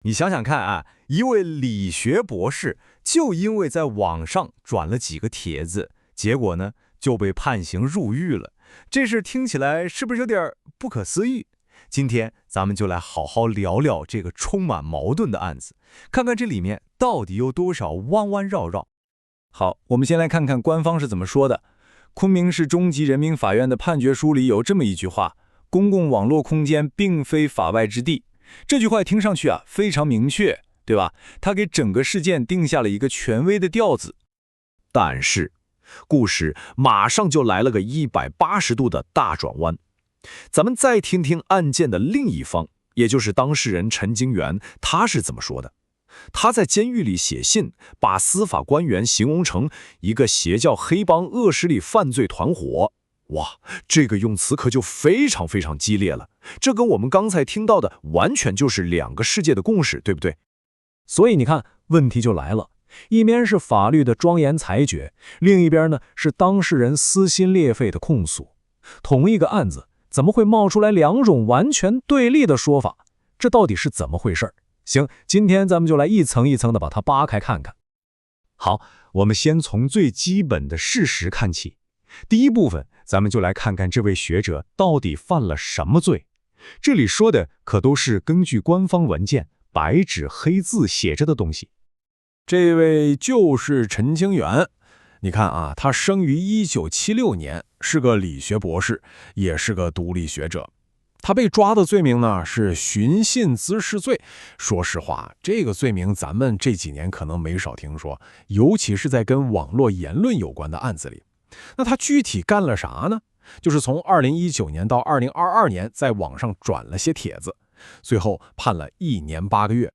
你想想看啊，一位理学博士就因为在网上转了几个帖子，结果呢就被判刑入狱了。这事听起来是不是有点不可思议？今天咱们就来好好聊聊这个充满矛盾的案子，看看这里面到底有多少弯弯绕绕。好，我们先来看看官方是怎么说的。昆明市中级人民法院的判决书里有这么一句话：公共网络空间并非法外之地。这句话听上去非常明确，对吧？它给整个事件定下了一个权威的调子。但是，故事马上就来了个180度的大转弯。咱们再听听案件的另一方，也就是当事人陈京元，他是怎么说的。他在监狱里写信，把司法官员形容成一个邪教黑帮恶势力犯罪团伙。哇，这个用词可就非常非常激烈了，这跟我们刚才听到的完全就是两个世界的共识，对不对？所以你看，问题就来了，一边是法律的庄严裁决，另一边呢是当事人撕心裂肺的控诉。同一个案子，怎么会冒出来两种完全对立的说法？这到底是怎么回事？行，今天咱们就来一层一层的把它扒开看看。好，我们先从最基本的事实看起。第一部分，咱们就来看看这位学者到底犯了什么罪。这里说的可都是根据官方文件白纸黑字写着的东西。这位就是陈京元。你看啊，他生于1976年，是个理学博士，也是个独立学者。他被抓的罪名呢是寻衅滋事罪。说实话，这个罪名咱们这几年可能没少听说，尤其是在跟网络言论有关的案子里。那他具体干了啥呢？就是从2019年到2022年在网上转了些帖子，最后判了1年8个月。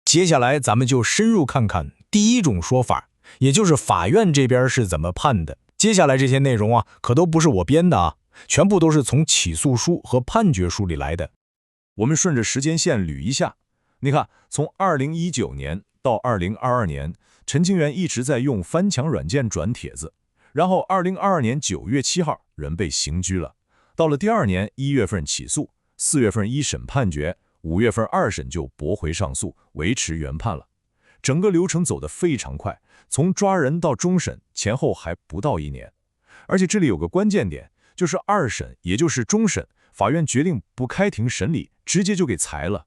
接下来咱们就深入看看第一种说法，也就是法院这边是怎么判的。接下来这些内容可都不是我编的全部都是从起诉书和判决书里来的。我们顺着时间线捋一下，你看，从2019年到2022年，陈京元一直在用翻墙软件转帖子，然后2022年9月7号人被刑拘了，到了第2年1月份起诉，4月份一审判决，5月份2审就驳回上诉，维持原判了。整个流程走得非常快，从抓人到终审前后还不到1年。而且这里有个关键点，就是2审，也就是终审，法院决定不开庭审理，直接就给裁了。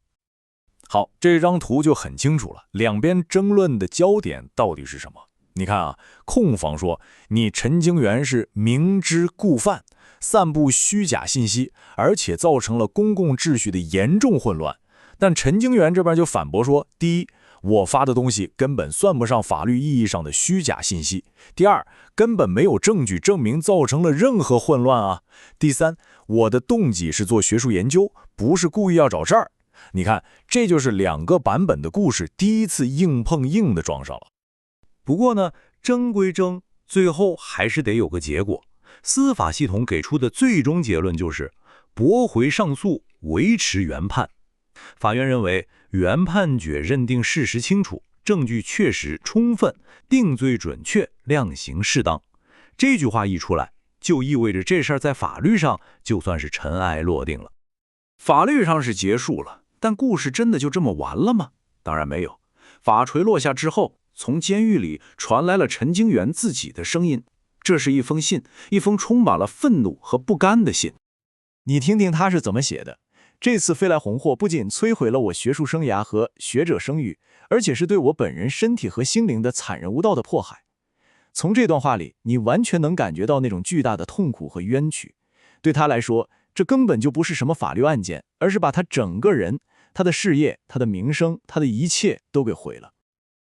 好，这张图就很清楚了，两边争论的焦点到底是什么？你看控方说你陈京元是明知故犯，散布虚假信息，而且造成了公共秩序的严重混乱。但陈京元这边就反驳说，第一，我发的东西根本算不上法律意义上的虚假信息；第二，根本没有证据证明造成了任何混乱第三，我的动机是做学术研究，不是故意要找事儿。你看，这就是两个版本的故事第一次硬碰硬的撞上了。不过呢，争归争，最后还是得有个结果。司法系统给出的最终结论就是驳回上诉，维持原判。法院认为原判决认定事实清楚，证据确实充分，定罪准确，量刑适当。这句话一出来，就意味着这事儿在法律上就算是尘埃落定了。法律上是结束了，但故事真的就这么完了吗？当然没有。法锤落下之后，从监狱里传来了陈京元自己的声音。这是一封信，一封充满了愤怒和不甘的信。你听听他是怎么写的。这次飞来红祸不仅摧毁了我学术生涯和学者声誉，而且是对我本人身体和心灵的残忍无道的迫害。从这段话里，你完全能感觉到那种巨大的痛苦和冤屈。对他来说，这根本就不是什么法律案件，而是把他整个人、他的事业、他的名声、他的一切都给毁了。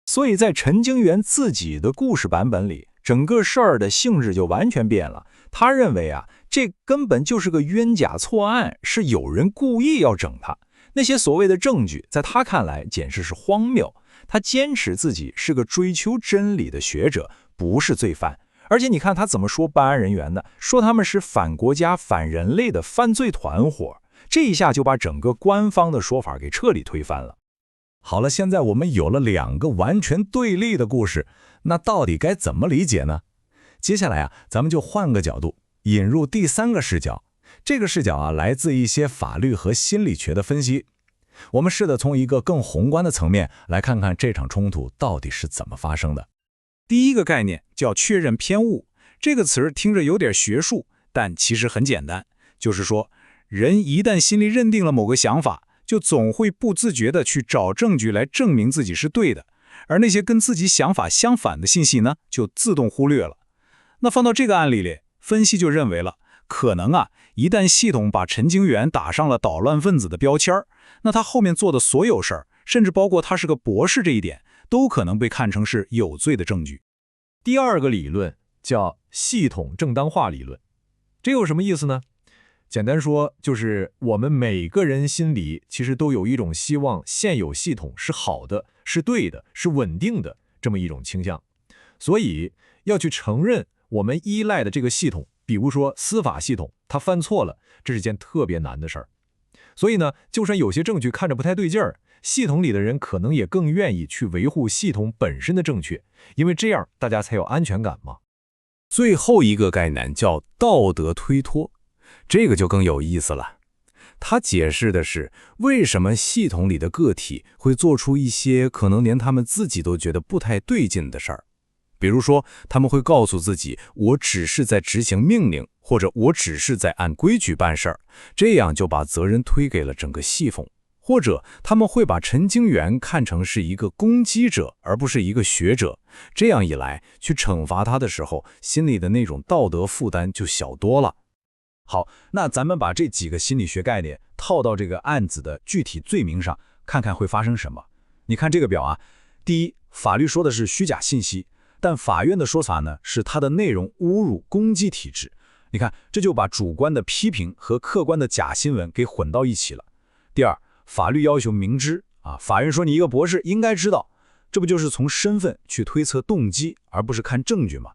所以在陈京元自己的故事版本里，整个事儿的性质就完全变了。他认为这根本就是个冤假错案，是有人故意要整他。那些所谓的证据，在他看来简直是荒谬。他坚持自己是个追求真理的学者，不是罪犯。而且你看他怎么说办案人员的，说他们是反国家、反人类的犯罪团伙。这一下就把整个官方的说法给彻底推翻了。好了，现在我们有了两个完全对立的故事，那到底该怎么理解呢？接下来咱们就换个角度，引入第三个视角。这个视角来自一些法律和心理学的分析。我们试着从一个更宏观的层面来看看这场冲突到底是怎么发生的。第一个概念叫确认偏误，这个词儿听着有点学术，但其实很简单，就是说，人一旦心里认定了某个想法，就总会不自觉地去找证据来证明自己是对的，而那些跟自己想法相反的信息呢，就自动忽略了。那放到这个案例里，分析就认为了，可能一旦系统把陈经元打上了捣乱分子的标签，那他后面做的所有事儿，甚至包括他是个博士这一点，都可能被看成是有罪的证据。第二个理论叫系统正当化理论，这有什么意思呢？简单说，就是我们每个人心里其实都有一种希望现有系统是好的、是对的、是稳定的这么一种倾向，所以要去承认我们依赖的这个系统，比如说司法系统，它犯错了，这是件特别难的事儿。所以呢，就算有些证据看着不太对劲儿，系统里的人可能也更愿意去维护系统本身的正确，因为这样大家才有安全感嘛。最后一个概念叫道德推脱，这个就更有意思了。它解释的是为什么系统里的个体会做出一些可能连他们自己都觉得不太对劲的事儿。比如说，他们会告诉自己，我只是在执行命令，或者我只是在按规矩办事儿，这样就把责任推给了整个系统。或者他们会把陈经元看成是一个攻击者，而不是一个学者，这样一来，去惩罚他的时候，心里的那种道德负担就小多了。好，那咱们把这几个心理学概念套到这个案子的具体罪名上，看看会发生什么。你看这个表第一，法律说的是虚假信息，但法院的说法呢，是它的内容侮辱攻击体制。你看，这就把主观的批评和客观的假新闻给混到一起了。第二，法律要求明知法院说你一个博士应该知道，这不就是从身份去推测动机，而不是看证据吗？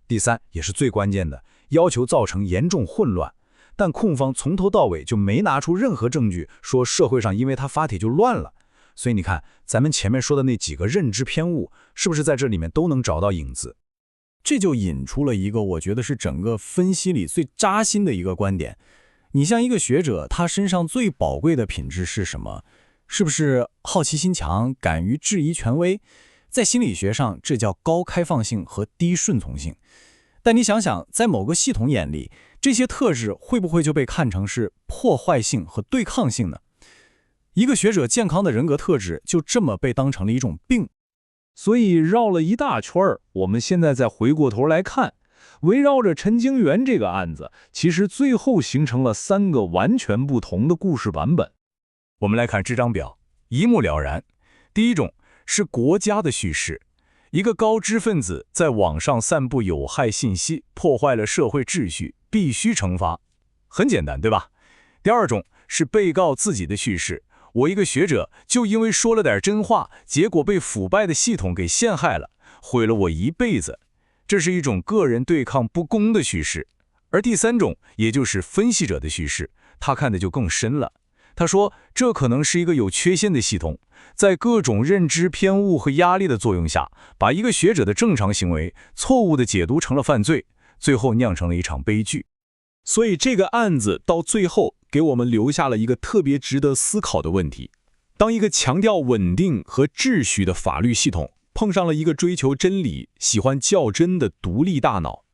第三，也是最关键的，要求造成严重混乱，但控方从头到尾就没拿出任何证据说社会上因为他发帖就乱了。所以你看，咱们前面说的那几个认知偏误，是不是在这里面都能找到影子？这就引出了一个我觉得是整个分析里最扎心的一个观点。你像一个学者，他身上最宝贵的品质是什么？是不是好奇心强，敢于质疑权威？在心理学上，这叫高开放性和低顺从性。但你想想，在某个系统眼里，这些特质会不会就被看成是破坏性和对抗性呢？一个学者健康的人格特质就这么被当成了一种病。所以绕了一大圈儿，我们现在再回过头来看，围绕着陈经元这个案子，其实最后形成了3个完全不同的故事版本。我们来看这张表，一目了然。第一种是国家的叙事，一个高知分子在网上散布有害信息，破坏了社会秩序，必须惩罚。很简单，对吧？第二种是被告自己的叙事，我一个学者就因为说了点真话，结果被腐败的系统给陷害了，毁了我一辈子。这是一种个人对抗不公的叙事。而第三种，也就是分析者的叙事，他看的就更深了。他说，这可能是一个有缺陷的系统，在各种认知偏误和压力的作用下，把一个学者的正常行为错误地解读成了犯罪，最后酿成了一场悲剧。所以这个案子到最后给我们留下了一个特别值得思考的问题：当一个强调稳定和秩序的法律系统碰上了一个追求真理、喜欢较真的独立大脑，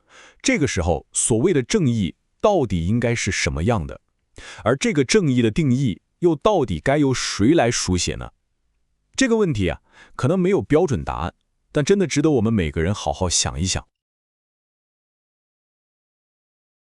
这个时候所谓的正义到底应该是什么样的？而这个正义的定义又到底该由谁来书写呢？这个问题可能没有标准答案，但真的值得我们每个人好好想一想。